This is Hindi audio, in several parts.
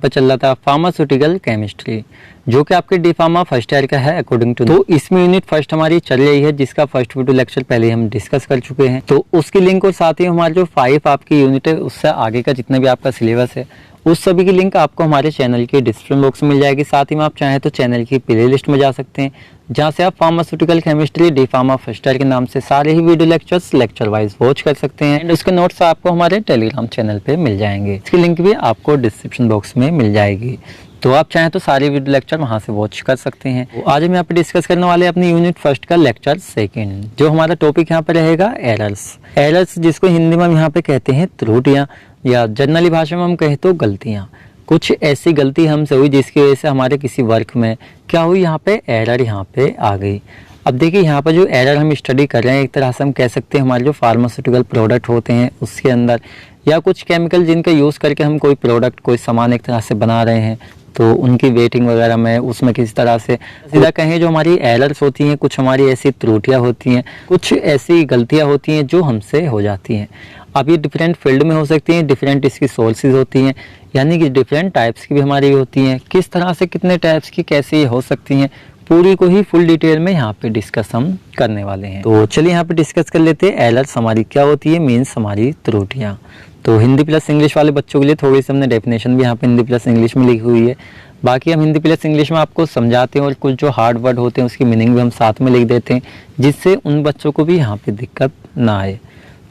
पर चल रहा था फार्मास्यूटिकल केमिस्ट्री, जो कि आपके डी फार्मा फर्स्ट ईयर का है अकॉर्डिंग टू। तो इसमें यूनिट फर्स्ट हमारी चल रही है, जिसका फर्स्ट वीडियो लेक्चर पहले हम डिस्कस कर चुके हैं। तो उसकी लिंक और साथ ही हमारे जो 5 आपकी यूनिट है उससे आगे का जितना भी आपका सिलेबस है उस सभी की लिंक आपको हमारे चैनल के डिस्क्रिप्शन बॉक्स में मिल जाएगी। साथ ही में आप चाहें तो चैनल की प्ले लिस्ट में जा सकते हैं, जहां से आप pharmaceutical chemistry D pharma first year के नाम से सारे ही video lectures lecture wise watch कर सकते हैं। एंड उसके नोट्स आपको हमारे टेलीग्राम चैनल पे मिल जाएंगे, इसकी लिंक भी आपको डिस्क्रिप्शन बॉक्स में मिल जाएगी। तो आप चाहें तो सारे वीडियो लेक्चर वहां से वॉच कर सकते हैं। तो आज हम यहाँ पे डिस्कस करने वाले हैं अपनी यूनिट फर्स्ट का लेक्चर सेकंड, जो हमारा टॉपिक यहाँ पे रहेगा एरर्स, जिसको हिंदी में हम यहाँ पे कहते हैं त्रुटियां, या जनरली भाषा में हम कहें तो गलतियां। कुछ ऐसी गलती हमसे हुई जिसकी वजह से हमारे किसी वर्क में क्या हुई, यहाँ पे एरर यहाँ पे आ गई। अब देखिए यहाँ पर जो एरर हम स्टडी कर रहे हैं, एक तरह से हम कह सकते हैं हमारे जो फार्मास्यूटिकल प्रोडक्ट होते हैं उसके अंदर, या कुछ केमिकल जिनका यूज़ करके हम कोई प्रोडक्ट कोई सामान एक तरह से बना रहे हैं, तो उनकी वेटिंग वगैरह में उसमें किसी तरह से सीधा कहें जो हमारी एरर्स होती हैं, कुछ हमारी ऐसी त्रुटियां होती हैं, कुछ ऐसी गलतियां होती हैं जो हमसे हो जाती हैं। अब ये डिफरेंट फील्ड में हो सकती हैं, डिफरेंट इसकी सोर्सेज होती हैं, यानी कि डिफरेंट टाइप्स की भी हमारी होती हैं। किस तरह से कितने टाइप्स की कैसे ये हो सकती हैं, पूरी को ही फुल डिटेल में यहाँ पे डिस्कस हम करने वाले हैं। तो चलिए यहाँ पे डिस्कस कर लेते हैं एरर्स हमारी क्या होती है, मीन्स हमारी त्रुटियाँ। तो हिंदी प्लस इंग्लिश वाले बच्चों के लिए थोड़ी सी हमने डेफिनेशन भी यहाँ पे हिंदी प्लस इंग्लिश में लिखी हुई है। बाकी हम हिंदी प्लस इंग्लिश में आपको समझाते हैं और कुछ जो हार्ड वर्ड होते हैं उसकी मीनिंग भी हम साथ में लिख देते हैं, जिससे उन बच्चों को भी यहाँ पे दिक्कत ना आए।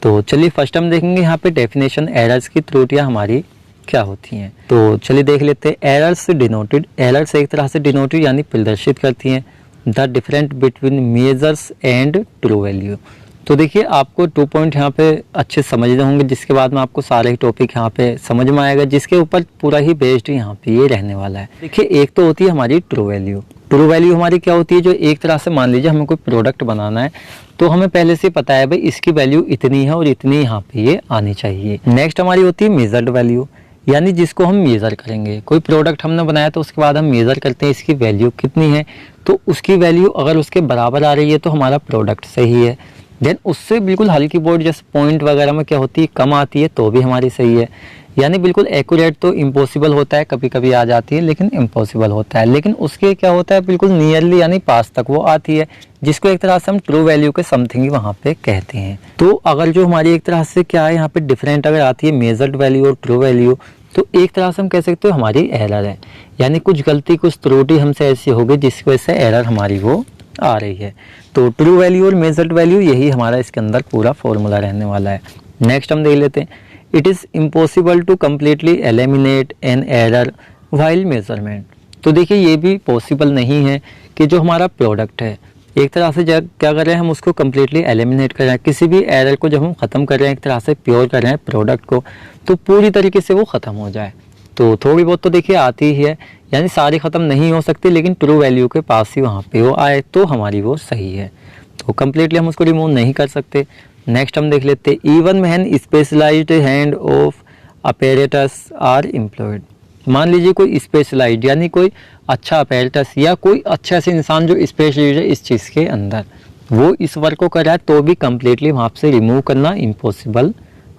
तो चलिए फर्स्ट हम देखेंगे यहाँ पे डेफिनेशन एरर्स की त्रुटियाँ हमारी क्या होती हैं। तो चलिए देख लेते हैं। एरर्स डिनोटेड, एरर्स एक तरह से डिनोटेड यानी प्रदर्शित करती हैं the different between measures and true value. तो देखिए आपको 2 पॉइंट यहाँ पे अच्छे समझने होंगे, जिसके बाद में आपको सारे ही टॉपिक यहाँ पे समझ में आएगा, जिसके ऊपर पूरा ही बेस्ड यहाँ पे ये रहने वाला है। देखिए एक तो होती है हमारी ट्रू वैल्यू। ट्रू वैल्यू हमारी क्या होती है, जो एक तरह से मान लीजिए हमें कोई प्रोडक्ट बनाना है तो हमें पहले से पता है भाई इसकी वैल्यू इतनी है और इतनी यहाँ पे ये आनी चाहिए। नेक्स्ट हमारी होती है मेजर्ड वैल्यू, यानी जिसको हम मेजर करेंगे। कोई प्रोडक्ट हमने बनाया तो उसके बाद हम मेजर करते हैं इसकी वैल्यू कितनी है, तो उसकी वैल्यू अगर उसके बराबर आ रही है तो हमारा प्रोडक्ट सही है। देन उससे बिल्कुल हल्की बोर्ड जैसे पॉइंट वगैरह में क्या होती है कम आती है तो भी हमारी सही है। यानी बिल्कुल एक्यूरेट तो इम्पॉसिबल होता है, कभी कभी आ जाती है लेकिन इम्पॉसिबल होता है, लेकिन उसके क्या होता है बिल्कुल नियरली यानी पास तक वो आती है, जिसको एक तरह से हम ट्रू वैल्यू के समथिंग वहाँ पे कहते हैं। तो अगर जो हमारी एक तरह से क्या है यहाँ पे डिफरेंट अगर आती है मेजर्ड वैल्यू और ट्रू वैल्यू, तो एक तरह से हम कह सकते हो हमारी एरर है, यानी कुछ गलती कुछ त्रुटि हमसे ऐसी हो गई जिसकी वजह से एरर हमारी वो आ रही है। तो ट्रू वैल्यू और मेजर्ड वैल्यू यही हमारा इसके अंदर पूरा फॉर्मूला रहने वाला है। नेक्स्ट हम देख लेते हैं। It is impossible to completely eliminate an error while measurement. तो देखिए ये भी पॉसिबल नहीं है कि जो हमारा प्रोडक्ट है एक तरह से जब क्या कर रहे हैं हम उसको कम्प्लीटली एलिमिनेट कर रहे हैं, किसी भी एरर को जब हम ख़त्म कर रहे हैं एक तरह से प्योर कर रहे हैं प्रोडक्ट को, तो पूरी तरीके से वो ख़त्म हो जाए। तो थोड़ी बहुत तो देखिए आती ही है, यानी सारी ख़त्म नहीं हो सकती, लेकिन ट्रू वैल्यू के पास ही वहाँ पे वो आए तो हमारी वो सही है। तो कम्प्लीटली हम उसको रिमूव नहीं कर सकते। नेक्स्ट हम देख लेते हैं। Even when specialised hand of apparatus are employed. मान लीजिए कोई स्पेशलाइज्ड यानी कोई अच्छा अपैरेटस या कोई अच्छा ऐसे इंसान जो स्पेशलाइज्ड है इस चीज़ के अंदर, वो इस वर्क को कर रहा है तो भी कम्प्लीटली वहाँ से रिमूव करना इम्पॉसिबल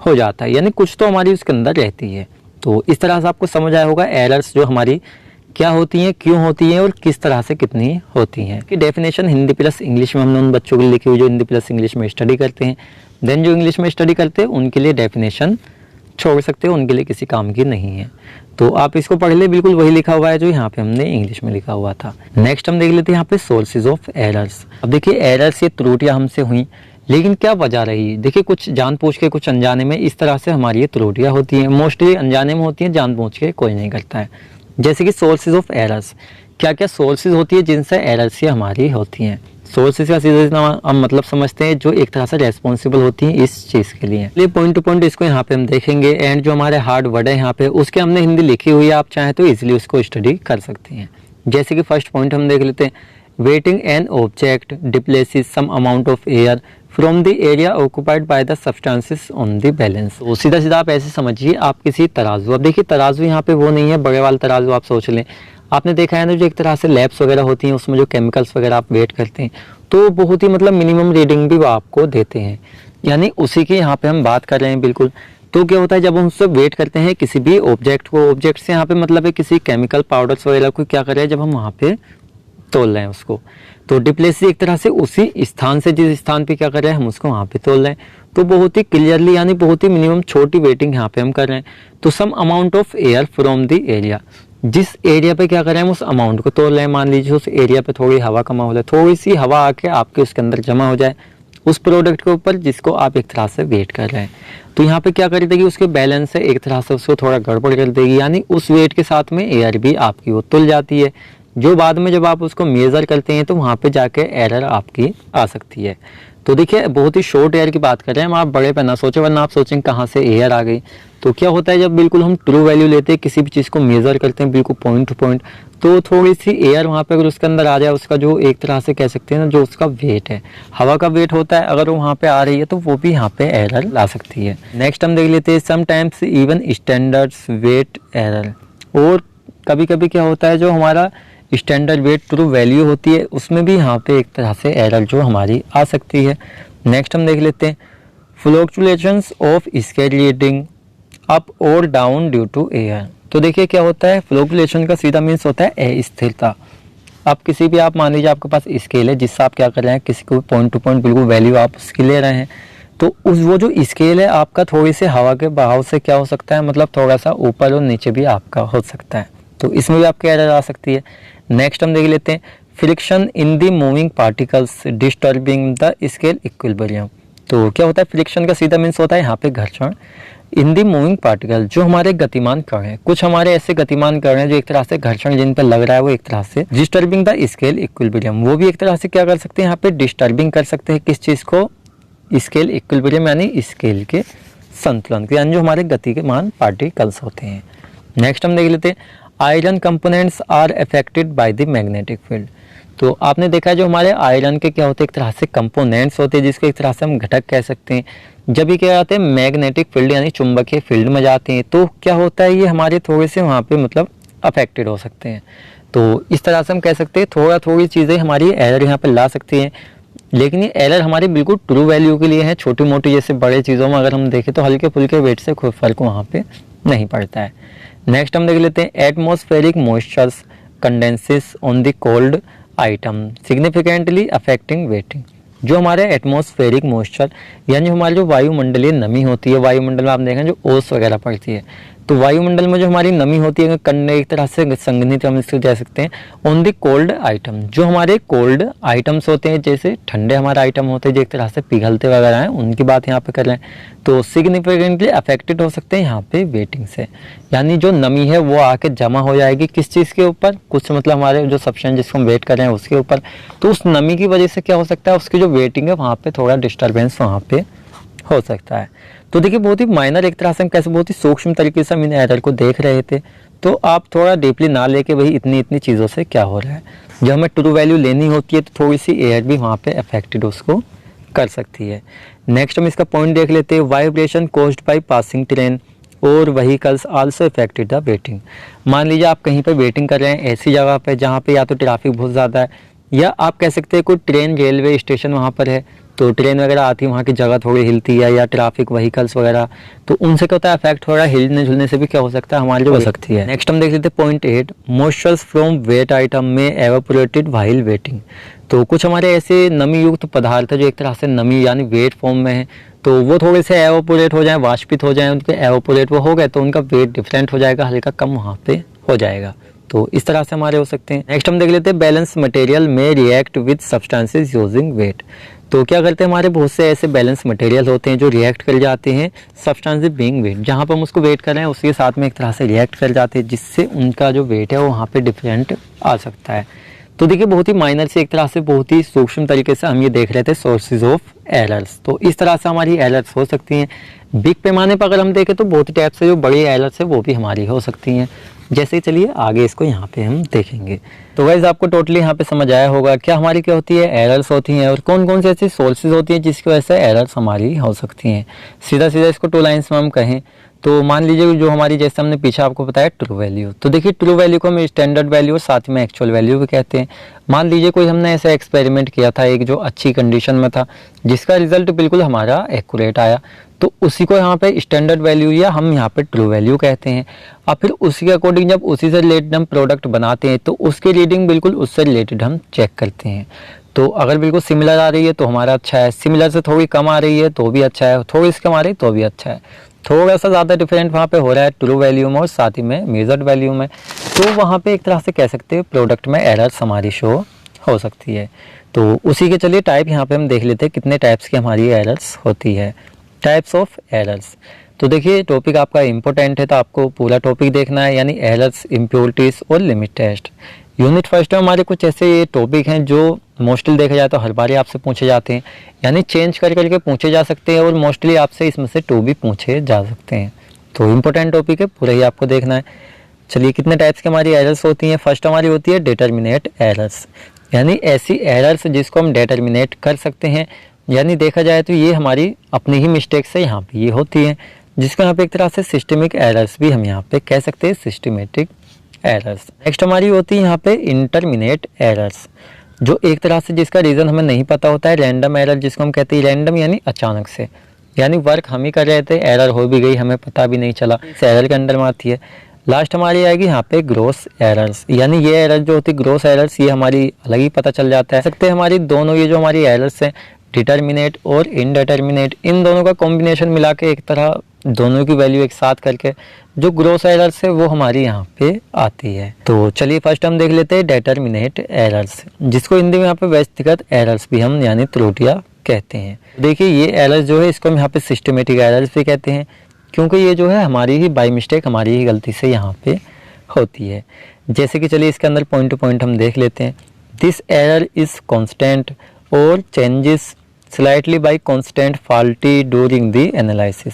हो जाता है, यानी कुछ तो हमारी उसके अंदर रहती है। तो इस तरह से आपको समझ आया होगा एरर्स जो हमारी क्या होती हैं, क्यों होती हैं और किस तरह से कितनी होती हैं। कि डेफिनेशन हिंदी प्लस इंग्लिश में हमने उन बच्चों के लिए लिखी हुई जो हिंदी प्लस इंग्लिश में स्टडी करते हैं। देन जो इंग्लिश में स्टडी करते हैं उनके लिए डेफिनेशन छोड़ सकते हैं, उनके लिए किसी काम की नहीं है। तो आप इसको पढ़ ले, बिल्कुल वही लिखा हुआ है जो यहाँ पे हमने इंग्लिश में लिखा हुआ था। नेक्स्ट हम देख लेते हैं यहाँ पे सोर्सेज ऑफ एरर्स। अब देखिए एरर्स ये त्रुटियाँ हमसे हुई, लेकिन क्या वजह रही। देखिए कुछ जानबूझ के कुछ अनजाने में इस तरह से हमारी ये त्रुटियाँ होती हैं। मोस्टली अनजाने में होती हैं, जानबूझ के कोई नहीं करता है। जैसे कि सोर्सेज ऑफ एरर्स, क्या क्या सोर्सेज होती है जिनसे एरर्स ये हमारी होती हैं। सोर्सेज का सीधा हम मतलब समझते हैं जो एक तरह से रेस्पॉन्सिबल होती हैं इस चीज़ के लिए। पॉइंट टू पॉइंट इसको यहाँ पे हम देखेंगे। एंड जो हमारे हार्ड वर्ड है यहाँ पे उसके हमने हिंदी लिखी हुई है, आप चाहें तो इजीली उसको स्टडी कर सकते हैं। जैसे कि फर्स्ट पॉइंट हम देख लेते हैं। Weighing an object displaces some amount of air from the area occupied by the substances on the balance. तो सीधा सीधा आप ऐसे समझिए, आप किसी तराजू, अब देखिए तराजू यहाँ पे वो नहीं है बड़े वाला तराजू, आप सोच लें आपने देखा है ना जो एक तरह से लैब्स वगैरह होती हैं उसमें जो केमिकल्स वगैरह आप वेट करते हैं तो बहुत ही मतलब मिनिमम रीडिंग भी वो आपको देते हैं, यानी उसी की यहाँ पे हम बात कर रहे हैं बिल्कुल। तो क्या होता है जब हम उससे वेट करते हैं किसी भी ऑब्जेक्ट को, ऑब्जेक्ट से यहाँ पे मतलब है किसी केमिकल पाउडर्स वगैरह को क्या कर रहे हैं जब हम वहाँ पे तोल रहे हैं उसको, तो डिप्लेसी एक तरह से उसी स्थान से जिस स्थान पे क्या कर रहे हैं हम उसको वहाँ पे तोल रहे हैं। तो बहुत ही क्लियरली यानी बहुत ही मिनिमम छोटी वेटिंग यहाँ पे हम कर रहे हैं। तो some amount of air from the area, जिस एरिया पे क्या कर रहे हैं हम उस अमाउंट को तोल रहे हैं। मान लीजिए उस एरिया पे थोड़ी हवा का माहौल है, थोड़ी सी हवा आके आपके उसके अंदर जमा हो जाए उस प्रोडक्ट के ऊपर जिसको आप एक तरह से वेट कर रहे हैं, तो यहाँ पे क्या कर देगी उसके बैलेंस से एक तरह से उसको थोड़ा गड़बड़ कर देगी, यानी उस वेट के साथ में एयर भी आपकी वो तुल जाती है, जो बाद में जब आप उसको मेजर करते हैं तो वहाँ पे जाके एरर आपकी आ सकती है। तो देखिए बहुत ही शॉर्ट एयर की बात कर रहे हैं हम, आप बड़े पे ना सोचें वरना आप सोचेंगे कहाँ से एयर आ गई। तो क्या होता है जब बिल्कुल हम ट्रू वैल्यू लेते हैं किसी भी चीज़ को मेजर करते हैं बिल्कुल पॉइंट टू पॉइंट, तो थोड़ी सी एयर वहाँ पे अगर उसके अंदर आ जाए, उसका जो एक तरह से कह सकते हैं ना जो उसका वेट है, हवा का वेट होता है, अगर वो वहाँ पे आ रही है तो वो भी यहाँ पे एरर ला सकती है। नेक्स्ट हम देख लेते हैं sometimes even standards weight error, और कभी कभी क्या होता है जो हमारा स्टैंडर्ड वेट ट्रू वैल्यू होती है उसमें भी यहाँ पे एक तरह से एरर जो हमारी आ सकती है। नेक्स्ट हम देख लेते हैं fluctuations of scale reading up और डाउन ड्यू टू एयर। तो देखिए क्या होता है फ्लक्चुएशन का सीधा मीन्स होता है अस्थिरता। अब किसी भी आप मान लीजिए आपके पास स्केल है जिससे आप क्या कर रहे हैं किसी को पॉइंट टू पॉइंट बिल्कुल वैल्यू आप उसकी ले रहे हैं, तो उस वो जो स्केल है आपका थोड़ी से हवा के बहाव से क्या हो सकता है मतलब थोड़ा सा ऊपर और नीचे भी आपका हो सकता है, तो इसमें भी आपकी एरर आ सकती है। नेक्स्ट हम देख लेते हैं friction in the moving particles disturbing the scale equilibrium. तो क्या होता है फ्रिक्शन का सीधा मीन्स होता है यहाँ पे घर्षण। इन द मूविंग पार्टिकल जो हमारे गतिमान कण हैं, कुछ हमारे ऐसे गतिमान कण हैं जो एक तरह से घर्षण जिन पर लग रहा है वो एक तरह से डिस्टर्बिंग द स्केल इक्विलिब्रियम, वो भी एक तरह से क्या कर सकते हैं यहाँ पे डिस्टर्बिंग कर सकते हैं किस चीज़ को, स्केल इक्विलिब्रियम यानी स्केल के संतुलन के, यानी जो हमारे गतिमान पार्टिकल्स होते हैं। नेक्स्ट हम देख लेते हैं iron components are affected by the magnetic field. तो आपने देखा है जो हमारे आयरन के क्या होते हैं एक तरह से कंपोनेंट्स होते हैं जिसको एक तरह से हम घटक कह सकते हैं, जब ये क्या आते हैं मैग्नेटिक फील्ड यानी चुंबकीय फील्ड में जाते हैं तो क्या होता है ये हमारे थोड़े से वहाँ पे मतलब अफेक्टेड हो सकते हैं। तो इस तरह से हम कह सकते हैं थोड़ी चीज़ें हमारी एरर यहाँ पर ला सकती हैं, लेकिन ये एरर हमारी बिल्कुल ट्रू वैल्यू के लिए है। छोटी मोटी जैसे बड़े चीज़ों में अगर हम देखें तो हल्के फुल्के वेट से कोई फर्क वहाँ पे नहीं पड़ता है। नेक्स्ट हम देख लेते हैं atmospheric moistures condenses on the cold item significantly affecting waiting. जो हमारे एटमॉस्फेरिक मॉइस्चर यानी हमारी जो वायुमंडलीय नमी होती है, वायुमंडल में आप देखें जो ओस वगैरह पड़ती है, तो वायुमंडल में जो हमारी नमी होती है कंडे एक तरह से संघनित हम इसको कह सकते हैं ऑन द कोल्ड आइटम। जो हमारे कोल्ड आइटम्स होते हैं जैसे ठंडे हमारे आइटम होते हैं जो एक तरह से पिघलते वगैरह हैं उनकी बात यहाँ पे कर रहे हैं, तो सिग्निफिकेंटली अफेक्टेड हो सकते हैं यहाँ पे वेटिंग से, यानी जो नमी है वो आके जमा हो जाएगी किस चीज़ के ऊपर, कुछ मतलब हमारे जो सब्सटेंस जिसको हम वेट कर रहे हैं उसके ऊपर, तो उस नमी की वजह से क्या हो सकता है उसकी जो वेटिंग है वहाँ पे थोड़ा डिस्टर्बेंस वहाँ पे हो सकता है। तो देखिए बहुत ही माइनर एक तरह से हम कैसे बहुत ही सूक्ष्म तरीके से हम इन एरर को देख रहे थे, तो आप थोड़ा डीपली ना लेके भाई इतनी चीज़ों से क्या हो रहा है, जब हमें ट्रू वैल्यू लेनी होती है तो थोड़ी सी एयर भी वहाँ पे अफेक्टेड उसको कर सकती है। नेक्स्ट हम इसका पॉइंट देख लेते हैं vibration caused by passing train और vehicles also affected the weighing. मान लीजिए आप कहीं पर वेटिंग कर रहे हैं ऐसी जगह पे जहाँ पे या तो ट्रैफिक बहुत ज़्यादा है या आप कह सकते हैं कोई ट्रेन रेलवे स्टेशन वहाँ पर है, तो ट्रेन वगैरह आती है वहाँ की जगह थोड़ी हिलती है या ट्रैफिक व्हीकल्स वगैरह, तो उनसे क्या होता है अफेक्ट हो रहा है, हिलने झुलने से भी क्या हो सकता है हमारी जो हो सकती है। नेक्स्ट हम देख लेते हैं point 8 moistures from weight item में एवापोरेटेड व्हाइल वेटिंग। तो कुछ हमारे ऐसे नमी युक्त पदार्थ है जो एक तरह से नमी यानी वेट फॉर्म में है, तो वो थोड़े से एवापोरेट हो जाए, वाष्पित हो जाए, उनके एवापोरेट वो हो गए तो उनका वेट डिफरेंट हो जाएगा, हल्का कम वहाँ पे हो जाएगा, तो इस तरह से हमारे हो सकते हैं। नेक्स्ट हम देख लेते हैं बैलेंस मटेरियल में react with substances using weight. तो क्या करते हैं हमारे बहुत से ऐसे बैलेंस मटेरियल होते हैं जो रिएक्ट कर जाते हैं सब्सटेंसेस बीइंग वेट, जहाँ पर हम उसको वेट कर रहे हैं उसके साथ में एक तरह से रिएक्ट कर जाते हैं जिससे उनका जो वेट है वो वहाँ पे डिफरेंट आ सकता है। तो देखिए बहुत ही माइनर से एक तरह से बहुत ही सूक्ष्म तरीके से हम ये देख रहे थे सोर्सेज ऑफ एरर्स, तो इस तरह से हमारी एरर्स हो सकती हैं। बिग पैमाने पर अगर हम देखें तो बहुत टाइप से जो बड़ी एरर्स है वो भी हमारी हो सकती हैं, जैसे चलिए आगे इसको यहाँ पे हम देखेंगे। तो गाइस आपको टोटली यहाँ पे समझ आया होगा क्या हमारी क्या होती है एरर्स होती हैं और कौन कौन सी ऐसी सोर्सेज होती हैं जिसकी वजह से एरर्स हमारी हो सकती हैं। सीधा इसको 2 लाइन्स में हम कहें तो मान लीजिए जो हमारी जैसे हमने पीछे आपको बताया ट्रू वैल्यू, तो देखिए ट्रू वैल्यू को हम स्टैंडर्ड वैल्यू और साथ में एक्चुअल वैल्यू भी कहते हैं। मान लीजिए कोई हमने ऐसा एक्सपेरिमेंट किया था एक जो अच्छी कंडीशन में था जिसका रिजल्ट बिल्कुल हमारा एक्यूरेट आया, तो उसी को यहाँ पे स्टैंडर्ड वैल्यू या हम यहाँ पे ट्रू वैल्यू कहते हैं। और फिर उसी के अकॉर्डिंग जब उसी से रिलेटेड हम प्रोडक्ट बनाते हैं तो उसकी रीडिंग बिल्कुल उससे रिलेटेड हम चेक करते हैं। तो अगर बिल्कुल सिमिलर आ रही है तो हमारा अच्छा है, सिमिलर से थोड़ी कम आ रही है तो भी अच्छा है, थोड़ी सी कम आ रही है तो भी अच्छा है, थोड़ा सा ज़्यादा डिफरेंट वहाँ पे हो रहा है ट्रू वैल्यू में और साथ ही में मेजर्ड वैल्यू में, तो वहाँ पे एक तरह से कह सकते हैं प्रोडक्ट में एरर्स हमारी शो हो सकती है। तो उसी के चलिए टाइप यहाँ पे हम देख लेते हैं कितने टाइप्स की हमारी एरर्स होती है, टाइप्स ऑफ एरर्स। तो देखिए टॉपिक आपका इम्पोर्टेंट है तो आपको पूरा टॉपिक देखना है, यानी एरर्स, इम्प्योरिटीज और लिमिट टेस्ट। यूनिट फर्स्ट में हमारे कुछ ऐसे टॉपिक हैं जो मोस्टली देखा जाए तो हर बार आपसे पूछे जाते हैं, यानी चेंज कर करके पूछे जा सकते हैं और मोस्टली आपसे इसमें से 2 भी पूछे जा सकते हैं। तो इम्पोर्टेंट टॉपिक है, पूरा ही आपको देखना है। चलिए कितने टाइप्स की हमारी एरर्स होती हैं। फर्स्ट हमारी होती है डिटर्मिनेट एरर्स, यानी ऐसी एरर्स जिसको हम डिटर्मिनेट कर सकते हैं, यानी देखा जाए तो ये हमारी अपनी ही मिस्टेक से यहाँ पे ये होती है, जिसको यहाँ पे एक तरह से सिस्टमिक एरर्स भी हम यहाँ पे कह सकते हैं, सिस्टमेटिक एरर्स। नेक्स्ट हमारी होती है यहाँ पे इंटरमिनेट एरर्स, जो एक तरह से जिसका रीज़न हमें नहीं पता होता है। रैंडम एरर जिसको हम कहते हैं, रैंडम यानी अचानक से, यानी वर्क हम ही कर रहे थे, एरर हो भी गई, हमें पता भी नहीं चला, इस एरर के अंडर में आती है। लास्ट हमारी आएगी यहाँ पे ग्रोस एरर्स, यानी ये एरर जो होती है ग्रोस एरर्स, ये हमारी अलग ही पता चल जाता है। सकते हैं हमारी दोनों ये जो हमारी एरर्स हैं डिटर्मिनेट और इनडिटर्मिनेट, इन दोनों का कॉम्बिनेशन मिला के एक तरह दोनों की वैल्यू एक साथ करके जो ग्रोस एरर्स है वो हमारी यहाँ पे आती है। तो चलिए फर्स्ट हम देख लेते हैं डिटर्मिनेट एरर्स, जिसको हिंदी में यहाँ पे व्यक्तिगत एरर्स भी हम यानी त्रुटियां कहते हैं। देखिए ये एरर्स जो है इसको हम यहाँ पे सिस्टमेटिक एरर्स भी कहते हैं, क्योंकि ये जो है हमारी ही बाय मिस्टेक, हमारी ही गलती से यहाँ पे होती है। जैसे कि चलिए इसके अंदर पॉइंट टू पॉइंट हम देख लेते हैं। दिस एरर इज कॉन्स्टेंट और changes slightly by constant faulty during the analysis.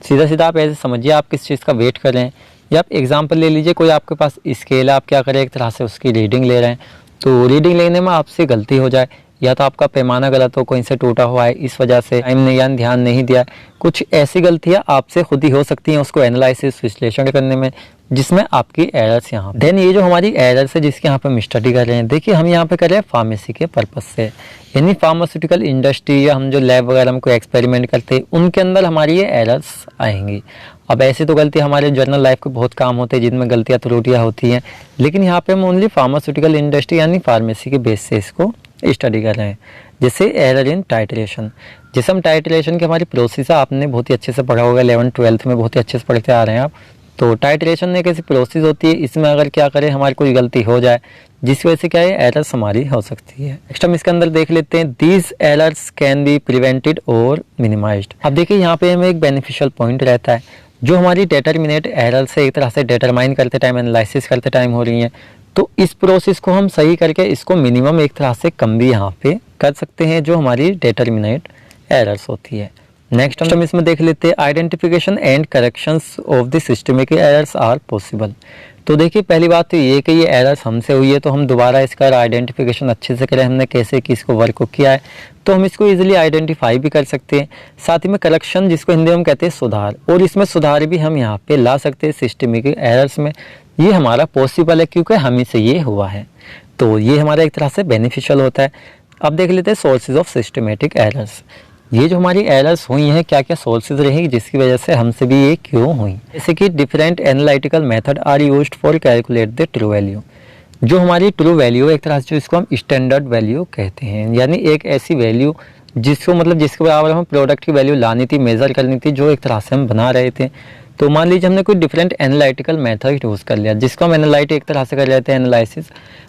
सीधा सीधा आप ऐसे समझिए आप किस चीज़ का वेट कर रहे हैं, या आप एग्जाम्पल ले लीजिए, कोई आपके पास स्केल है, आप क्या करें एक तरह से उसकी रीडिंग ले रहे हैं, तो रीडिंग लेने में आपसे गलती हो जाए, या तो आपका पैमाना गलत हो, कहीं से टूटा हुआ है, इस वजह से टाइम ने यानी ध्यान नहीं दिया, कुछ ऐसी गलतियां आपसे खुद ही हो सकती हैं उसको एनालिसिस विश्लेषण करने में, जिसमें आपकी एरर्स यहाँ। देन ये जो हमारी एरर्स है जिसके यहाँ पे हम स्टडी कर रहे हैं, देखिए हम यहाँ पे कर रहे हैं फार्मेसी के पर्पज से, यानी फार्मास्यूटिकल इंडस्ट्री या हम जो लैब वगैरह में कोई एक्सपेरिमेंट करते हैं उनके अंदर हमारी ये एरर्स आएंगी। अब ऐसी तो गलती हमारे जर्नल लाइफ के बहुत काम होते हैं जिनमें गलतियाँ त्रुटियाँ होती हैं, लेकिन यहाँ पे हम ओनली फार्मास्यूटिकल इंडस्ट्री यानी फार्मेसी के बेस से इसको स्टडी कर रहे हैं। जैसे एरर इन टाइट्रेशन, जैसे हम टाइट्रेशन की हमारी प्रोसेस आपने बहुत ही अच्छे से पढ़ा होगा, 11th-12th में बहुत ही अच्छे से पढ़ते आ रहे हैं आप। तो टाइट्रेशन एक ऐसी प्रोसेस होती है, इसमें अगर क्या करें हमारी कोई गलती हो जाए जिसकी वजह से क्या है एरर्स हमारी हो सकती है। नेक्स्ट हम इसके अंदर देख लेते हैं these errors can be prevented और मिनिमाइज्ड। अब देखिए यहाँ पे हमें एक बेनिफिशियल पॉइंट रहता है, जो हमारी डिटर्मिनेट एरर्स से एक तरह से डिटरमाइन करते टाइम, एनालिसिस करते टाइम हो रही हैं, तो इस प्रोसेस को हम सही करके इसको मिनिमम एक तरह से कम भी यहाँ पे कर सकते हैं, जो हमारी डिटर्मिनेट एरर्स होती है। नेक्स्ट हम इसमें देख लेते हैं identification and corrections of the systemic errors are possible. तो देखिए पहली बात तो ये कि ये एरर्स हमसे हुई है तो हम दोबारा इसका आइडेंटिफिकेशन अच्छे से करें, हमने कैसे किसको वर्क को किया है, तो हम इसको इजीली आइडेंटिफाई भी कर सकते हैं। साथ ही में करेक्शन जिसको हिंदी में हम कहते हैं सुधार, और इसमें सुधार भी हम यहाँ पे ला सकते हैं सिस्टमिक एरर्स में, ये हमारा पॉसिबल है क्योंकि हम ही से ये हुआ है, तो ये हमारा एक तरह से बेनिफिशियल होता है। अब देख लेते हैं सोर्सेज ऑफ सिस्टमेटिक एरर्स, ये जो हमारी एरर्स हुई हैं क्या क्या सोर्सेज रही जिसकी वजह से हमसे भी ये क्यों हुई। जैसे कि different analytical method are used for calculate the true value, जो हमारी ट्रू वैल्यू एक तरह से इसको हम स्टैंडर्ड वैल्यू कहते हैं, यानी एक ऐसी वैल्यू जिसको मतलब जिसके बराबर हम प्रोडक्ट की वैल्यू लानी थी, मेजर करनी थी, जो एक तरह से हम बना रहे थे। तो मान लीजिए हमने कोई डिफरेंट एनालिटिकल मेथड यूज़ कर लिया, जिसको हम एनालाइट एक तरह से कर लेते हैं एनालिसिस,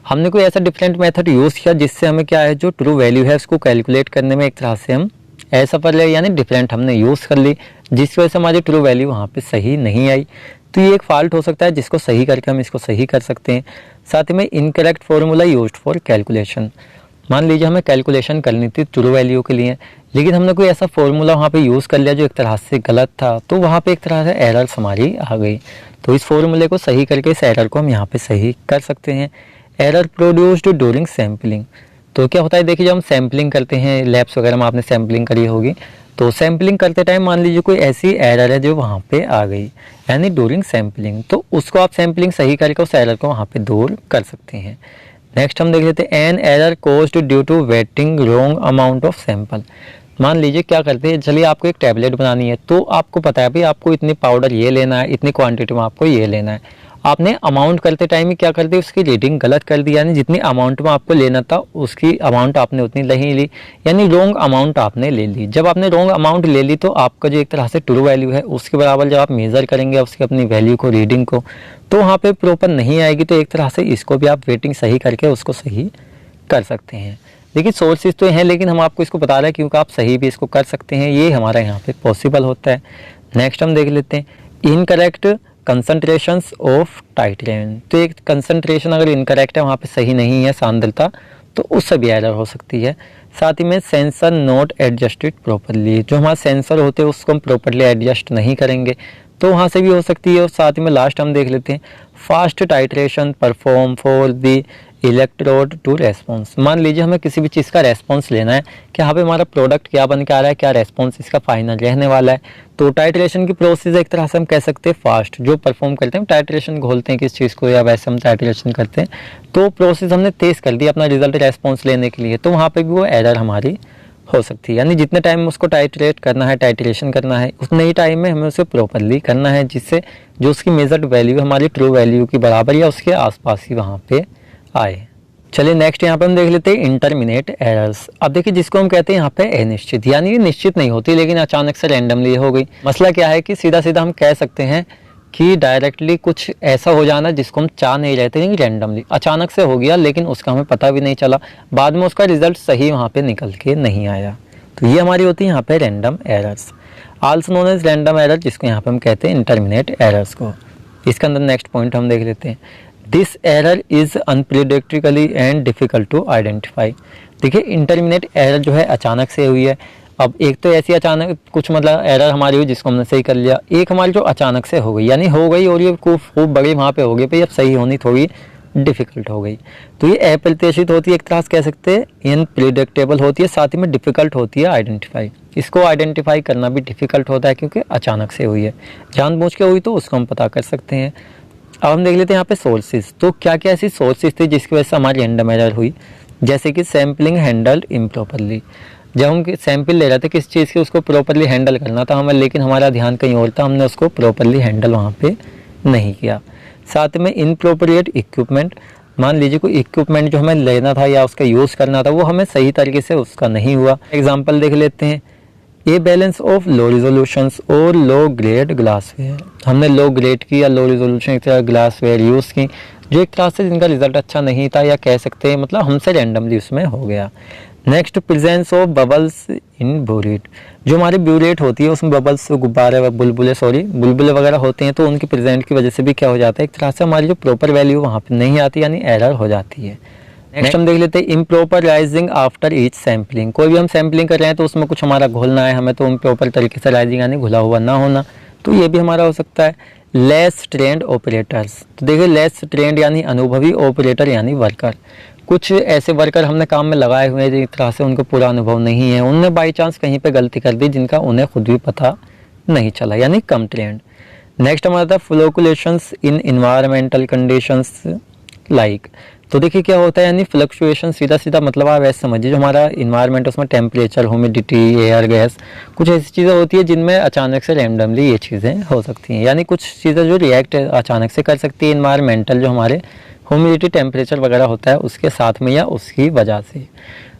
हमने कोई ऐसा डिफरेंट मेथड यूज़ किया जिससे हमें क्या है जो ट्रू वैल्यू है उसको कैलकुलेट करने में एक तरह से हम ऐसा पर ले, यानी डिफरेंट हमने यूज़ कर ली जिसकी वजह से हमारी ट्रू वैल्यू वहाँ पे सही नहीं आई। तो ये एक फॉल्ट हो सकता है जिसको सही करके हम इसको सही कर सकते हैं। साथ ही में incorrect formula used for calculation, मान लीजिए हमें कैलकुलेशन करनी थी ट्रू वैल्यू के लिए, लेकिन हमने कोई ऐसा फॉर्मूला वहाँ पे यूज़ कर लिया जो एक तरह से गलत था, तो वहाँ पे एक तरह से एरर्स हमारी आ गई। तो इस फॉर्मूले को सही करके इस एरर को हम यहाँ पे सही कर सकते हैं। एरर प्रोड्यूस्ड ड्यूरिंग सैम्पलिंग, तो क्या होता है देखिए जब हम सैम्पलिंग करते हैं लैब्स वगैरह में, आपने सैम्पलिंग करी होगी, तो सैम्पलिंग करते टाइम मान लीजिए कोई ऐसी एरर है जो वहाँ पे आ गई, यानी ड्यूरिंग सैम्पलिंग, तो उसको आप सैम्पलिंग सही करके उस एरर को वहाँ पे दूर कर सकते हैं। नेक्स्ट हम देख लेते हैं an error caused due to weighing wrong amount of sample, मान लीजिए क्या करते हैं, चलिए आपको एक टैबलेट बनानी है, तो आपको पता है भाई आपको इतनी पाउडर ये लेना है, इतनी क्वांटिटी में आपको ये लेना है। आपने अमाउंट करते टाइम ही क्या कर दिया, उसकी रीडिंग गलत कर दी, यानी जितनी अमाउंट में आपको लेना था उसकी अमाउंट आपने उतनी नहीं ली, यानी रॉन्ग अमाउंट आपने ले ली। जब आपने रॉन्ग अमाउंट ले ली तो आपका जो एक तरह से ट्रू वैल्यू है उसके बराबर जब आप मेज़र करेंगे उसकी अपनी वैल्यू को, रीडिंग को, तो वहाँ पे प्रॉपर नहीं आएगी। तो एक तरह से इसको भी आप वेटिंग सही करके उसको सही कर सकते हैं। देखिए सोर्सेज तो हैं, लेकिन हम आपको इसको बता रहे हैं क्योंकि आप सही भी इसको कर सकते हैं, ये हमारा यहाँ पे पॉसिबल होता है। नेक्स्ट हम देख लेते हैं इनकरेक्ट कंसंट्रेशंस ऑफ टाइट्रेन। तो एक कंसंट्रेशन अगर इनकरेक्ट है, वहाँ पे सही नहीं है सांद्रता, तो उससे भी एरर हो सकती है। साथ ही में सेंसर नॉट एडजस्टेड प्रॉपरली, जो हमारा सेंसर होते हैं उसको हम प्रॉपरली एडजस्ट नहीं करेंगे, तो वहाँ से भी हो सकती है। और साथ ही में लास्ट हम देख लेते हैं fast titration perform for the electrode to response. मान लीजिए हमें किसी भी चीज़ का रेस्पॉन्स लेना है कि यहाँ पे हमारा प्रोडक्ट क्या बन के आ रहा है, क्या रेस्पॉन्स इसका फाइनल रहने वाला है। तो टाइट्रेशन की प्रोसेस एक तरह से हम कह सकते हैं फास्ट, जो परफॉर्म करते हैं टाइट्रेशन घोलते हैं किस चीज़ को, या वैसे हम टाइट्रेशन करते हैं, तो प्रोसेस हमने तेज़ कर दी अपना रिजल्ट रेस्पॉन्स लेने के लिए, तो वहाँ पर भी वो एरर हमारी हो सकती है। यानी जितने टाइम में उसको टाइट्रेट करना है, टाइट्रेशन करना है, उतने ही टाइम में हमें उसे प्रॉपरली करना है, जिससे जो उसकी मेजर्ड वैल्यू हमारी ट्रू वैल्यू की बराबर या उसके आसपास ही वहाँ पे आए। चलिए नेक्स्ट यहाँ पे हम देख लेते हैं इंटरमिनेट एरर्स। अब देखिए जिसको हम कहते हैं यहाँ पे अनिश्चित, यानी ये निश्चित नहीं होती लेकिन अचानक से रैंडमली हो गई। मसला क्या है कि सीधा सीधा हम कह सकते हैं कि डायरेक्टली कुछ ऐसा हो जाना जिसको हम चाह नहीं रहे थे, रैंडमली अचानक से हो गया, लेकिन उसका हमें पता भी नहीं चला, बाद में उसका रिजल्ट सही वहाँ पे निकल के नहीं आया। तो ये हमारी होती है यहाँ पे random errors, also known as random error, जिसको यहाँ पे हम कहते हैं इंटरमिनेट एरर्स को। इसके अंदर नेक्स्ट पॉइंट हम देख लेते हैं, this error is unpredictably and difficult to identify. देखिए इंटरमिनेट एरर जो है अचानक से हुई है। अब एक तो ऐसी अचानक कुछ मतलब एरर हमारी हुई जिसको हमने सही कर लिया, एक हमारी जो अचानक से हो गई, यानी हो गई और ये खूब बड़ी वहाँ पे हो गई, भाई अब सही होनी थोड़ी डिफ़िकल्ट हो गई। तो ये अप्रत्याशित होती है, एक तरह से कह सकते हैं इनप्रिडिक्टेबल होती है, साथ ही में डिफ़िकल्ट होती है आइडेंटिफाई। इसको आइडेंटिफाई करना भी डिफ़िकल्ट होता है क्योंकि अचानक से हुई है, जानबूझ के हुई तो उसको हम पता कर सकते हैं। अब हम देख लेते हैं यहाँ पे सोर्सेज। तो क्या क्या ऐसी सोर्सेज थी जिसकी वजह से हमारी रैंडम एरर हुई, जैसे कि सैम्पलिंग हैंडल्ड इम्प्रॉपरली। जब हम सैंपल ले रहे थे किस चीज़ की, उसको प्रॉपरली हैंडल करना था हमें, लेकिन हमारा ध्यान कहीं और था, हमने उसको प्रॉपरली हैंडल वहाँ पे नहीं किया। साथ में इनप्रोप्रिएट इक्विपमेंट, मान लीजिए कोई इक्विपमेंट जो हमें लेना था या उसका यूज़ करना था वो हमें सही तरीके से उसका नहीं हुआ। एग्जाम्पल देख लेते हैं, a balance of low resolutions और लो ग्रेड ग्लासवेयर। हमने लो ग्रेड की या लो रिजोल्यूशन एक तरह ग्लासवेयर यूज़ की, जो एक तरह से जिनका रिजल्ट अच्छा नहीं था, या कह सकते हैं मतलब हमसे रैंडमली उसमें हो गया। Next presence of bubbles in burette, जो हमारी ब्यूरेट होती है उसमें बबल्स, गुब्बारे, बुलबुले वगैरह होते हैं, तो उनकी प्रेजेंट की वजह से भी क्या हो जाता है, एक तरह से हमारी जो प्रॉपर वैल्यू वहाँ पे नहीं आती, यानी एरर हो जाती है। नेक्स्ट हम देख लेते हैं improper rising after each sampling. कोई भी हम सैम्पलिंग कर रहे हैं तो उसमें कुछ हमारा घोलना है, हमें तो इम्प्रॉपर तरीके से राइजिंग यानी घुला हुआ ना होना, तो ये भी हमारा हो सकता है। लेस ट्रेंड ऑपरेटर्स, तो देखिए लेस ट्रेंड यानी अनुभवी, ऑपरेटर यानी वर्कर, कुछ ऐसे वर्कर हमने काम में लगाए हुए हैं जिस तरह से उनको पूरा अनुभव नहीं है, उनने बाई चांस कहीं पे गलती कर दी जिनका उन्हें खुद भी पता नहीं चला, यानी कम ट्रेंड। नेक्स्ट हमारा था fluctuations in environmental conditions like. तो देखिए क्या होता है, यानी फ्लक्चुएशन सीधा सीधा मतलब आप ऐसे समझिए जो हमारा इन्वायरमेंट उसमें टेम्परेचर, ह्यूमिडिटी, एयर, गैस, कुछ ऐसी चीज़ें होती है जिनमें अचानक से रैंडमली ये चीज़ें हो सकती हैं, यानी कुछ चीज़ें जो रिएक्ट अचानक से कर सकती है इन्वायरमेंटल जो हमारे ह्यूमिडिटी, टेम्परेचर वगैरह होता है उसके साथ में या उसकी वजह से।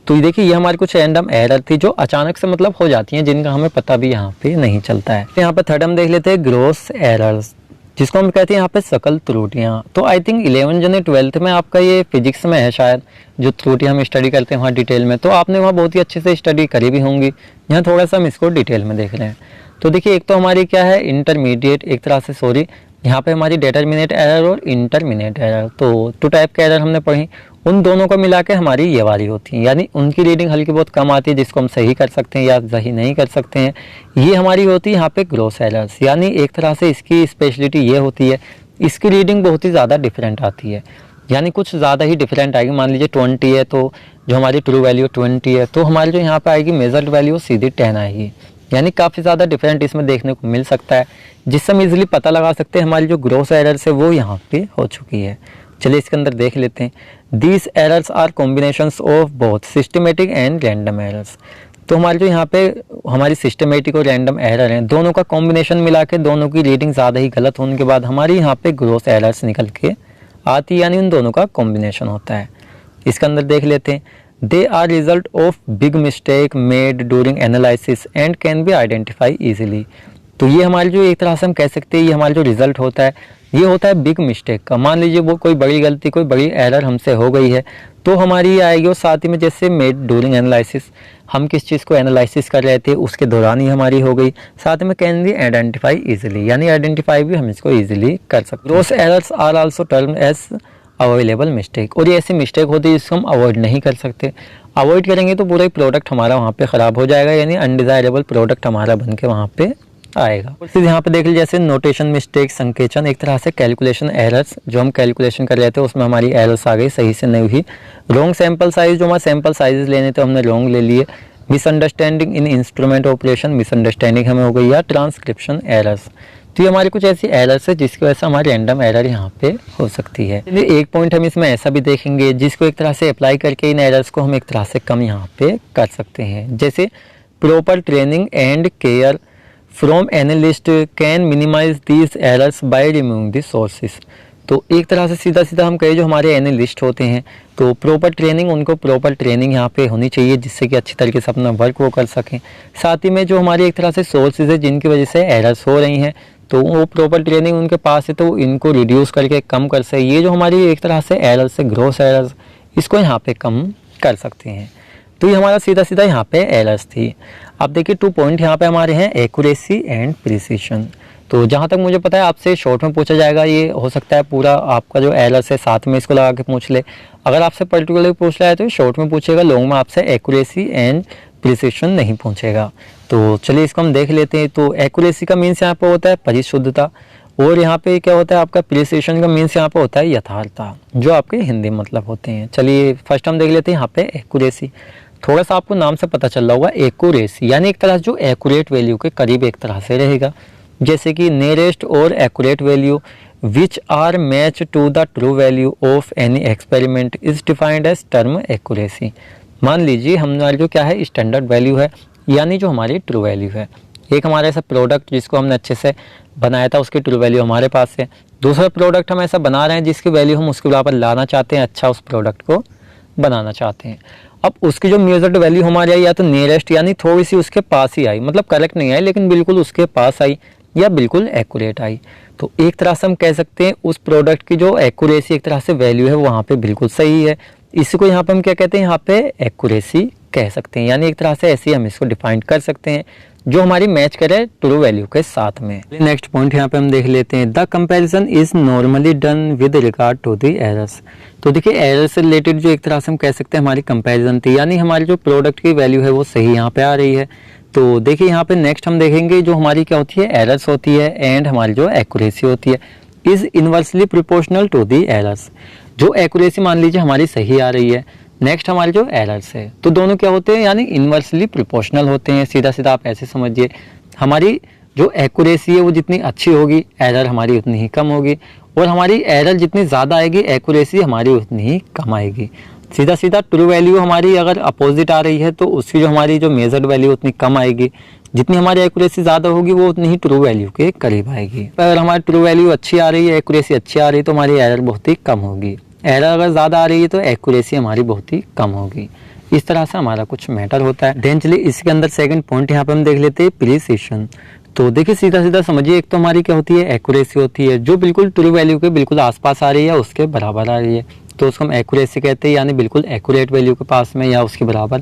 तो ये देखिए ये हमारी कुछ रैंडम एरर थी जो अचानक से मतलब हो जाती हैं, जिनका हमें पता भी यहाँ पे नहीं चलता है। यहाँ पे थर्ड हम देख लेते हैं ग्रॉस एरर्स, जिसको हम कहते हैं यहाँ पे सकल त्रुटियाँ। तो आई थिंक 11 जने 12th में आपका ये फिजिक्स में है शायद, जो त्रुटियाँ हम स्टडी करते हैं वहाँ डिटेल में, तो आपने वहाँ बहुत ही अच्छे से स्टडी करी भी होंगी। यहाँ थोड़ा सा हम इसको डिटेल में देख रहे हैं। तो देखिए एक तो हमारी क्या है इंटरमीडिएट, एक तरह से सॉरी यहाँ पे हमारी डिटरमिनेट एरर और इंटरमिनेट एरर, तो टू टाइप के एरर हमने पढ़ी, उन दोनों को मिला के हमारी ये वाली होती है, यानी उनकी रीडिंग हल्की बहुत कम आती है जिसको हम सही कर सकते हैं या सही नहीं कर सकते हैं। ये हमारी होती है यहाँ पे ग्रॉस एरर्स, यानी एक तरह से इसकी स्पेशलिटी ये होती है इसकी रीडिंग बहुत ही ज़्यादा डिफरेंट आती है, यानी कुछ ज़्यादा ही डिफरेंट आएगी। मान लीजिए 20 है तो जो हमारी ट्रू वैल्यू 20 है, तो हमारी जो यहाँ पर आएगी मेजर्ड वैल्यू सीधी 10 आएगी, यानी काफ़ी ज़्यादा डिफरेंट इसमें देखने को मिल सकता है, जिससे हम इजीली पता लगा सकते हैं हमारी जो ग्रॉस एरर्स है वो यहाँ पे हो चुकी है। चलिए इसके अंदर देख लेते हैं, these errors are combinations of both systematic and random errors. तो हमारे जो यहाँ पे हमारी सिस्टमेटिक और रैंडम एरर हैं, दोनों का कॉम्बिनेशन मिला के दोनों की रीडिंग ज़्यादा ही गलत होने के बाद हमारी यहाँ पे ग्रोस एरर्स निकल के आती है, यानी उन दोनों का कॉम्बिनेशन होता है। इसके अंदर देख लेते हैं, they are result of big mistake made during analysis and can be identify easily. तो ये हमारी जो एक तरह से हम कह सकते हैं ये हमारा जो रिजल्ट होता है ये होता है बिग मिस्टेक का। मान लीजिए वो कोई बड़ी गलती, कोई बड़ी एरर हमसे हो गई है तो हमारी ये आएगी, और साथ ही में जैसे मेड ड्यूरिंग एनालिसिस, हम किस चीज़ को एनालिसिस कर रहे थे उसके दौरान ही हमारी हो गई। साथ में कैन बी आइडेंटिफाई इजीली, यानी आइडेंटिफाई भी हम इसको इजीली कर सकते हैं। Gross errors are also term as avoidable mistake, और ये ऐसी मिस्टेक होती है जिसको हम अवॉइड नहीं कर सकते। अवॉइड करेंगे तो पूरा ही प्रोडक्ट हमारा वहाँ पे ख़राब हो जाएगा, यानी अनडिज़ायरेबल प्रोडक्ट हमारा बन के वहाँ पे आएगा। और फिर यहाँ पे देख लीजिए जैसे नोटेशन मिस्टेक, संकेचन, एक तरह से कैलकुलेशन एरर्स, जो हम कैलकुलेशन कर रहे थे उसमें हमारी एरर्स आ गई, सही से नहीं हुई। रॉन्ग सैंपल साइज, जो हमारे सैंपल साइजेस लेने थे हमने रॉन्ग ले लिए। मिसअंडरस्टैंडिंग इन इंस्ट्रूमेंट ऑपरेशन, मिसअंडरस्टैंडिंग हमें हो गई, या ट्रांसक्रिप्शन एरर्स। तो ये हमारी कुछ ऐसी एरर्स है जिसकी वजह से हमारी रैंडम एरर यहाँ पे हो सकती है। एक पॉइंट हम इसमें ऐसा भी देखेंगे जिसको एक तरह से अप्लाई करके इन एरर्स को हम एक तरह से कम यहाँ पे कर सकते हैं। जैसे proper training and care from analyst can minimise these errors by removing the sources. तो एक तरह से सीधा सीधा हम कहें जो हमारे एनालिस्ट होते हैं तो प्रॉपर ट्रेनिंग, उनको प्रॉपर ट्रेनिंग यहाँ पे होनी चाहिए जिससे कि अच्छी तरीके से अपना वर्क वो कर सकें। साथ ही में जो हमारी एक तरह से सोर्सेज है जिनकी वजह से एरर्स हो रही हैं तो वो प्रॉपर ट्रेनिंग उनके पास है तो इनको रिड्यूस करके कम कर सके। ये जो हमारी एक तरह से एरर्स है, ग्रोस एरर्स, इसको यहाँ पे कम कर सकते हैं। तो ये हमारा सीधा सीधा यहाँ पे एरर्स थी। अब देखिए 2 पॉइंट यहाँ पे हमारे हैं, एक्यूरेसी एंड प्रिसीशन। तो जहाँ तक मुझे पता है आपसे शॉर्ट में पूछा जाएगा, ये हो सकता है पूरा आपका जो एरर्स है साथ में इसको लगा के पूछ ले। अगर आपसे पर्टिकुलर पूछ रहा है तो शॉर्ट में पूछेगा, लॉन्ग में आपसे एक्यूरेसी एंड प्रिसीशन नहीं पूछेगा। तो चलिए इसको हम देख लेते हैं। तो एक्यूरेसी का मीन्स यहाँ पे होता है परिशुद्धता, और यहाँ पे क्या होता है आपका प्रिसीशन का मीन्स यहाँ पे होता है यथार्थता, जो आपके हिंदी मतलब होते हैं। चलिए फर्स्ट हम देख लेते हैं यहाँ पे एक्यूरेसी। थोड़ा सा आपको नाम से पता चल रहा होगा, एक्यूरेसी यानी एक तरह जो एक्यूरेट वैल्यू के करीब एक तरह से रहेगा। जैसे कि नियरेस्ट और accurate value which are match to the true value of any experiment is defined as term accuracy. मान लीजिए हमारी जो क्या है स्टैंडर्ड वैल्यू है, यानी जो हमारी ट्रू वैल्यू है। एक हमारा ऐसा प्रोडक्ट जिसको हमने अच्छे से बनाया था उसकी ट्रू वैल्यू हमारे पास है। दूसरा प्रोडक्ट हम ऐसा बना रहे हैं जिसकी वैल्यू हम उसके बराबर लाना चाहते हैं, अच्छा उस प्रोडक्ट को बनाना चाहते हैं। अब उसकी जो मेजर्ड वैल्यू हमारी आई या तो नियरेस्ट यानी थोड़ी सी उसके पास ही आई, मतलब करेक्ट नहीं आई लेकिन बिल्कुल उसके पास आई, या बिल्कुल एक्यूरेट आई। तो एक तरह से हम कह सकते हैं उस प्रोडक्ट की जो एक्यूरेसी एक तरह से वैल्यू है वहाँ पे बिल्कुल सही है। इसको यहाँ पे हम क्या कहते हैं, यहाँ पे एक्यूरेसी कह सकते हैं, यानी एक तरह से ऐसे हम इसको डिफाइन कर सकते हैं जो हमारी मैच करे ट्रू वैल्यू के साथ में। नेक्स्ट पॉइंट यहाँ पे हम देख लेते हैं, the comparison is normally done with regard to the errors. तो देखिए एरर्स से रिलेटेड जो एक तरह से हम कह सकते हैं हमारी कंपैरिजन थी, यानी हमारी जो प्रोडक्ट की वैल्यू है वो सही यहाँ पे आ रही है। तो देखिए यहाँ पे नेक्स्ट हम देखेंगे जो हमारी क्या होती है, एरर्स होती है एंड हमारी जो एक्यूरेसी होती है is inversely proportional to the errors. जो एक्यूरेसी मान लीजिए हमारी सही आ रही है, नेक्स्ट हमारे जो एरर्स है, तो दोनों क्या होते हैं, यानी इनवर्सली प्रोपोर्शनल होते हैं। सीधा सीधा आप ऐसे समझिए, हमारी जो एक्यूरेसी है वो जितनी अच्छी होगी एरर हमारी उतनी ही कम होगी, और हमारी एरर जितनी ज़्यादा आएगी एक्यूरेसी हमारी उतनी ही कम आएगी। सीधा सीधा ट्रू वैल्यू हमारी अगर अपोजिट आ रही है तो उसकी जो हमारी जो मेजर्ड वैल्यू उतनी कम आएगी, जितनी हमारी एक्यूरेसी ज़्यादा होगी वो उतनी ही ट्रू वैल्यू के करीब आएगी। अगर हमारी ट्रू वैल्यू अच्छी आ रही है, एक्यूरेसी अच्छी आ रही है तो हमारी एरर बहुत ही कम होगी। एरर अगर ज़्यादा आ रही है तो एक्यूरेसी हमारी बहुत ही कम होगी। इस तरह से हमारा कुछ मैटर होता है। देन चलिए इसके अंदर सेकंड पॉइंट यहाँ पे हम देख लेते हैं, प्रिसीशन। तो देखिए सीधा सीधा समझिए, एक तो हमारी क्या होती है, एक्यूरेसी होती है जो बिल्कुल ट्रू वैल्यू के बिल्कुल आसपास आ रही है, उसके बराबर आ रही है, तो उसको हम एक्यूरेसी कहते हैं, यानी बिल्कुल एक्यूरेट वैल्यू के पास में या उसके बराबर।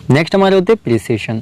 नेक्स्ट हमारे होते हैं प्रिसीशन,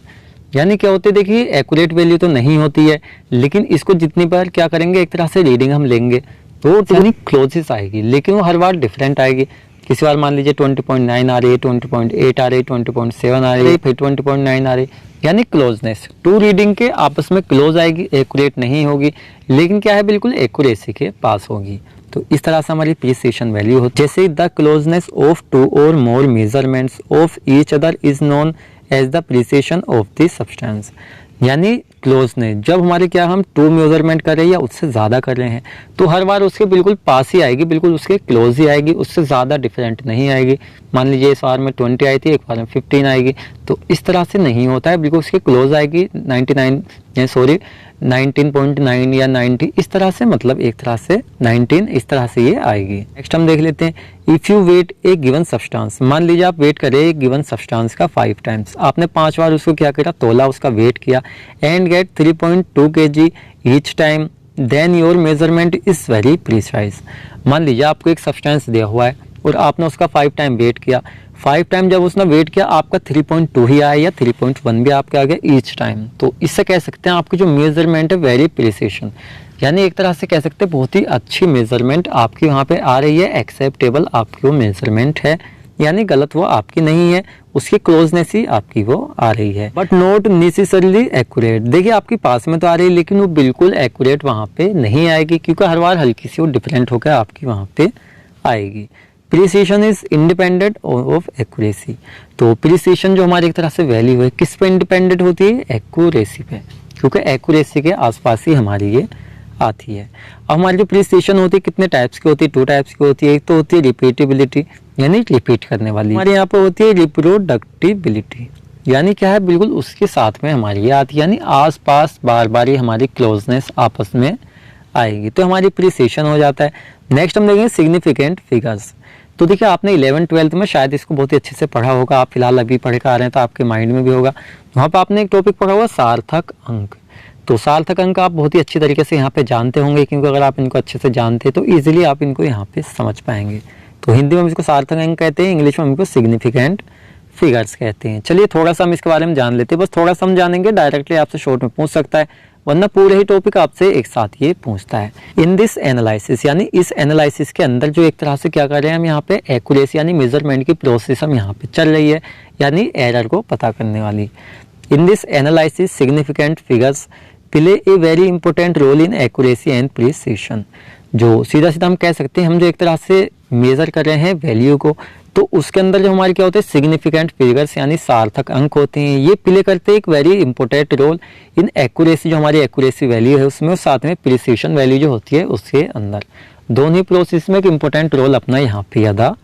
यानी क्या होते हैं, देखिए एक्यूरेट वैल्यू तो नहीं होती है लेकिन इसको जितनी बार क्या करेंगे एक तरह से रीडिंग हम लेंगे तो यानी क्लोजेस आएगी, लेकिन वो हर बार डिफरेंट आएगी। किसी बार मान लीजिए 20.9 आ रही है, 20.8 आ रही है, 20.7 आ रही है, फिर 20.9 आ रही है, यानी क्लोजनेस टू रीडिंग के आपस में क्लोज आएगी, एक्यूरेट नहीं होगी लेकिन क्या है बिल्कुल एक्यूरेसी के पास होगी। तो इस तरह से हमारी प्रिसीशन वैल्यू होती है। जैसे द क्लोजनेस ऑफ 2 और more measurements of each other is known as the precision of the substance, यानी क्लोजनेस, जब हमारे क्या हम 2 मेजरमेंट कर रहे हैं या उससे ज़्यादा कर रहे हैं तो हर बार उसके बिल्कुल पास ही आएगी, बिल्कुल उसके क्लोज ही आएगी, उससे ज़्यादा डिफरेंट नहीं आएगी। मान लीजिए इस बार में 20 आई थी, एक बार में 15 आएगी, तो इस तरह से नहीं होता है, बिल्कुल उसके क्लोज आएगी 19.9 या 90, इस तरह से, मतलब एक तरह से 19 इस तरह से ये आएगी। नेक्स्ट हम देख लेते हैं, if you weigh a given substance, मान लीजिए आप वेट करें एक गिवन सब्सटेंस का 5 टाइम्स, आपने 5 बार उसको क्या करा, तोला, उसका वेट किया, and get 3.2 kg each time, then your measurement is very precise. मान लीजिए आपको एक सब्सटेंस दिया हुआ है और आपने उसका 5 टाइम वेट किया, 5 टाइम जब उसने वेट किया आपका 3.2 ही आया या 3.1 भी आपके आ गया ईच टाइम, तो इससे कह सकते हैं आपकी जो मेजरमेंट है वेरी प्रिसिशन, यानी एक तरह से कह सकते हैं बहुत ही अच्छी मेजरमेंट आपकी वहाँ पे आ रही है, एक्सेप्टेबल आपकी वो मेजरमेंट है, यानी गलत वो आपकी नहीं है, उसकी क्लोजनेस ही आपकी वो आ रही है, बट नॉट नेसेसरली एक्यूरेट। देखिए आपकी पास में तो आ रही है लेकिन वो बिल्कुल एक्यूरेट वहाँ पे नहीं आएगी, क्योंकि हर बार हल्की सी वो डिफरेंट होकर आपकी वहाँ पे आएगी। Precision is independent of accuracy, तो प्रिसिशन जो हमारी एक तरह से वैल्यू है किस पे इंडिपेंडेंट होती है, एक्यूरेसी पे, क्योंकि एक्यूरेसी के आसपास ही हमारी ये आती है। अब हमारी जो प्रिसिशन होती है कितने टाइप्स की होती है, 2 टाइप्स की होती है, एक तो होती है रिपीटेबिलिटी, यानी रिपीट करने वाली, हमारे यहाँ पे होती है रिप्रोडक्टिबिलिटी, यानी क्या है, बिल्कुल उसके साथ में हमारी ये आती है, यानी आस पास बार बार ही हमारी क्लोजनेस आपस में आएगी, तो हमारी प्रिसिशन हो जाता है। नेक्स्ट हम देखेंगे सिग्निफिकेंट फिगर्स, तो देखिए आपने 11th-12th में शायद इसको बहुत ही अच्छे से पढ़ा होगा, आप फिलहाल अभी पढ़ के आ रहे हैं तो आपके माइंड में भी होगा, वहाँ पर आपने एक टॉपिक पढ़ा होगा सार्थक अंक, तो सार्थक अंक आप बहुत ही अच्छी तरीके से यहाँ पे जानते होंगे, क्योंकि अगर आप इनको अच्छे से जानते हैं तो इजीली आप इनको यहाँ पे समझ पाएंगे। तो हिंदी में हम इसको सार्थक अंक कहते हैं, इंग्लिश में हम इसको सिग्निफिकेंट फिगर्स कहते हैं। चलिए थोड़ा सा हम इसके बारे में जान लेते हैं, बस थोड़ा सा हम जानेंगे, डायरेक्टली आपसे शॉर्ट में पूछ सकता है, वरना पूरे ही टॉपिक आपसे एक साथ ये पूछता है। इन दिस एनालिसिस, यानी इस एनालिसिस के अंदर जो एक तरह से क्या कर रहे हैं हम यहाँ पे, एक्यूरेसी यानी मेजरमेंट की प्रोसेस हम यहाँ पे चल रही है, यानी एरर को पता करने वाली। In this analysis significant figures play a very important role in accuracy and precision, जो सीधा सीधा हम कह सकते हैं हम जो एक तरह से मेजर कर रहे हैं वैल्यू को, तो उसके अंदर जो हमारे क्या होते हैं सिग्निफिकेंट फिगर्स यानी सार्थक अंक होते हैं, ये प्ले करते हैं एक very important role in accuracy, जो हमारी एक्यूरेसी वैल्यू है उसमें, और साथ में प्रिसिशन वैल्यू जो होती है उसके अंदर, दोनों ही प्रोसेस में एक इंपॉर्टेंट रोल अपना यहाँ पे अदा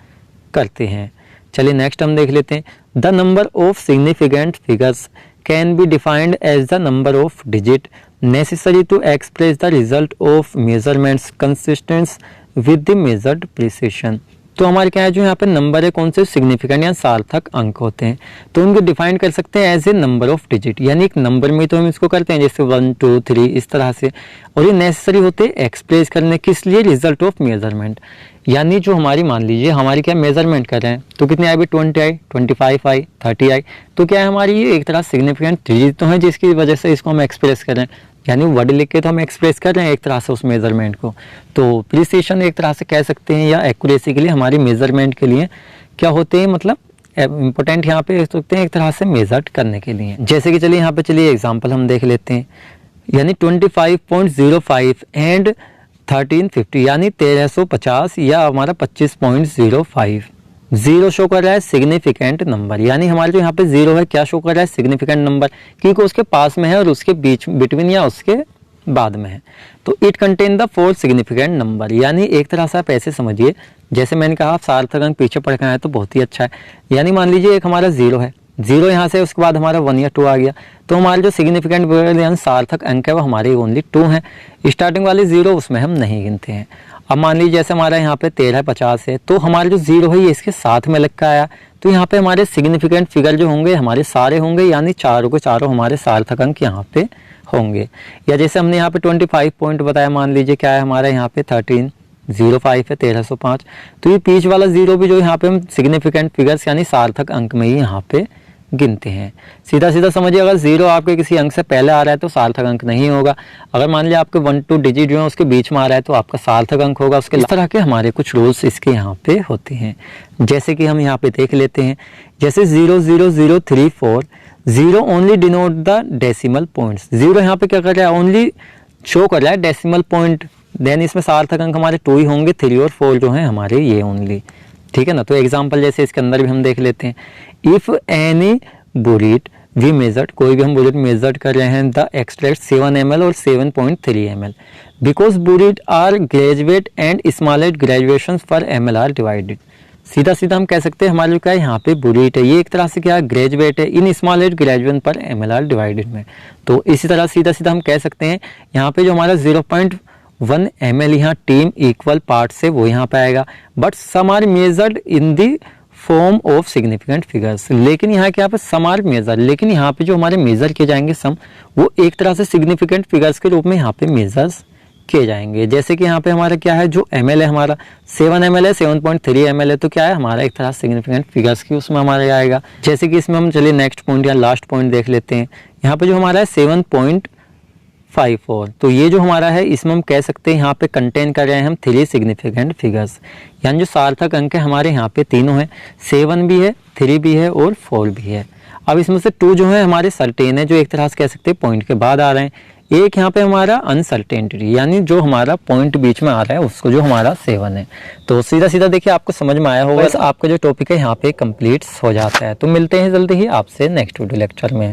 करते हैं। चलिए नेक्स्ट हम देख लेते हैं, the number of significant figures can be defined as the number of digit necessary to express the result of measurements consistent with the measured precision। तो हमारे क्या है जो यहाँ पे नंबर है कौन से, सिग्निफिकेंट या सार्थक अंक होते हैं, तो उनको डिफाइन कर सकते हैं as a number of digit, यानी एक नंबर में तो हम इसको करते हैं जैसे 1 2 3 इस तरह से, और ये नेसेसरी होते हैं एक्सप्रेस करने किस लिए, रिजल्ट ऑफ मेजरमेंट, यानी जो हमारी मान लीजिए हमारी क्या मेजरमेंट कर रहे हैं तो कितने आई, 20 आई, 25 आई, 30 आई, तो क्या है हमारी ये एक तरह सिग्निफिकेंट डिजिट तो है जिसकी वजह से इसको हम एक्सप्रेस कर रहे हैं, यानी वर्ड लिख के तो हम एक्सप्रेस कर रहे हैं एक तरह से उस मेजरमेंट को। तो प्रिसिशन एक तरह से कह सकते हैं या एक्यूरेसी के लिए हमारी मेजरमेंट के लिए क्या होते हैं, मतलब इंपॉर्टेंट यहाँ पे देख सकते हैं एक तरह से मेजर्ड करने के लिए। जैसे कि चलिए यहाँ पे चलिए एग्जांपल हम देख लेते हैं, यानी 25.05 एंड 1350 यानी 1350 या हमारा 25.05, जीरो शो कर रहा है सिग्निफिकेंट नंबर, यानी हमारे जो यहाँ पे जीरो है क्या शो कर रहा है, सिग्निफिकेंट नंबर, क्योंकि उसके पास में है और उसके बीच बिटवीन या उसके बाद में है, तो it contain the 4 significant number, यानी एक तरह से आप ऐसे समझिए, जैसे मैंने कहा आप सार्थक अंक पीछे पढ़ के आए तो बहुत ही अच्छा है, यानी मान लीजिए एक हमारा जीरो है, जीरो यहाँ से उसके बाद हमारा 1 या 2 आ गया, तो हमारे जो सिग्निफिकेंट यानी सार्थक अंक है वो हमारे ओनली 2 है, स्टार्टिंग वाले जीरो उसमें हम नहीं गिनते हैं। अब मान लीजिए जैसे हमारा यहाँ पे 1350 है, तो हमारे जो जीरो है ये इसके साथ में लग कर आया, तो यहाँ पे हमारे सिग्निफिकेंट फिगर जो होंगे हमारे सारे होंगे, यानी चारों के चारों हमारे सार्थक अंक यहाँ पे होंगे। या जैसे हमने यहाँ पे 25 पॉइंट बताया, मान लीजिए क्या है हमारा यहाँ पे 1305 है 1305, तो ये बीच वाला जीरो भी जो यहाँ पे हम सिग्निफिकेंट फिगर्स यानी सार्थक अंक में ही यहाँ पे गिनते हैं। सीधा सीधा समझिए, अगर जीरो आपके किसी अंक से पहले आ रहा है तो सार्थक अंक नहीं होगा, अगर मान लिया आपके 1 2 डिजिट जो है उसके बीच में आ रहा है तो आपका सार्थक अंक होगा। उसके इस तरह के हमारे कुछ रूल्स इसके यहाँ पे होते हैं, जैसे कि हम यहाँ पे देख लेते हैं, जैसे 00034, zero only denote the decimal points, zero यहाँ पे क्या कर रहा है, ओनली शो कर रहा है डेसिमल पॉइंट, देन इसमें सार्थक अंक हमारे 2 ही होंगे, 3 और 4 जो हैं हमारे ये ओनली, ठीक है ना। तो एग्जाम्पल जैसे इसके अंदर भी हम देख लेते हैं, if any burette we measured, कोई भी हम बुलेट मेजर्ड कर रहे हैं द एक्सट्रैक्ट 7 ml और 7.3 ml because burette are graduate and smallest graduation per ml are divided. सीधा सीधा हम कह सकते हैं हमारे जो क्या है यहाँ पे बुलेट है ये एक तरह से क्या ग्रेजुएट है इन smallest graduation per ml are divided में। तो इसी तरह सीधा सीधा हम कह सकते हैं यहाँ पे जो हमारा 0.1 ml यहाँ टीम इक्वल पार्ट से वो यहाँ पे आएगा, but some are measured in the form of significant figures. लेकिन यहाँ क्या पे सम आर मेजर, लेकिन यहाँ पे जो हमारे मेजर किए जाएंगे सम वो एक तरह से सिग्निफिकेंट फिगर्स के रूप में यहाँ पे मेजर्स किए जाएंगे। जैसे कि यहाँ पे हमारा क्या है जो ml है हमारा 7 ml है 7.3 ml है, तो क्या है हमारा एक तरह सिग्निफिकेंट फिगर्स की उसमें हमारा आएगा। जैसे कि इसमें हम चलिए नेक्स्ट पॉइंट या लास्ट पॉइंट देख लेते हैं। यहाँ पे जो हमारा है 7.54, तो ये जो हमारा है इसमें हम कह सकते हैं यहाँ पे कंटेन कर रहे हैं हम 3 सिग्निफिकेंट फिगर्स, यानी जो सार्थक अंक है हमारे यहाँ पे तीनों हैं, 7 भी है, 3 भी है और 4 भी है। अब इसमें से 2 जो है हमारे सर्टेन है, जो एक तरह से कह सकते हैं पॉइंट के बाद आ रहे हैं। एक यहाँ पे हमारा अनसर्टेनिटी, यानी जो हमारा पॉइंट बीच में आ रहा है उसको जो हमारा 7 है। तो सीधा सीधा देखिए आपको समझ में आया होगा, बस आपका जो टॉपिक है यहाँ पे कंप्लीट हो जाता है। तो मिलते हैं जल्दी ही आपसे नेक्स्ट वीडियो लेक्चर में।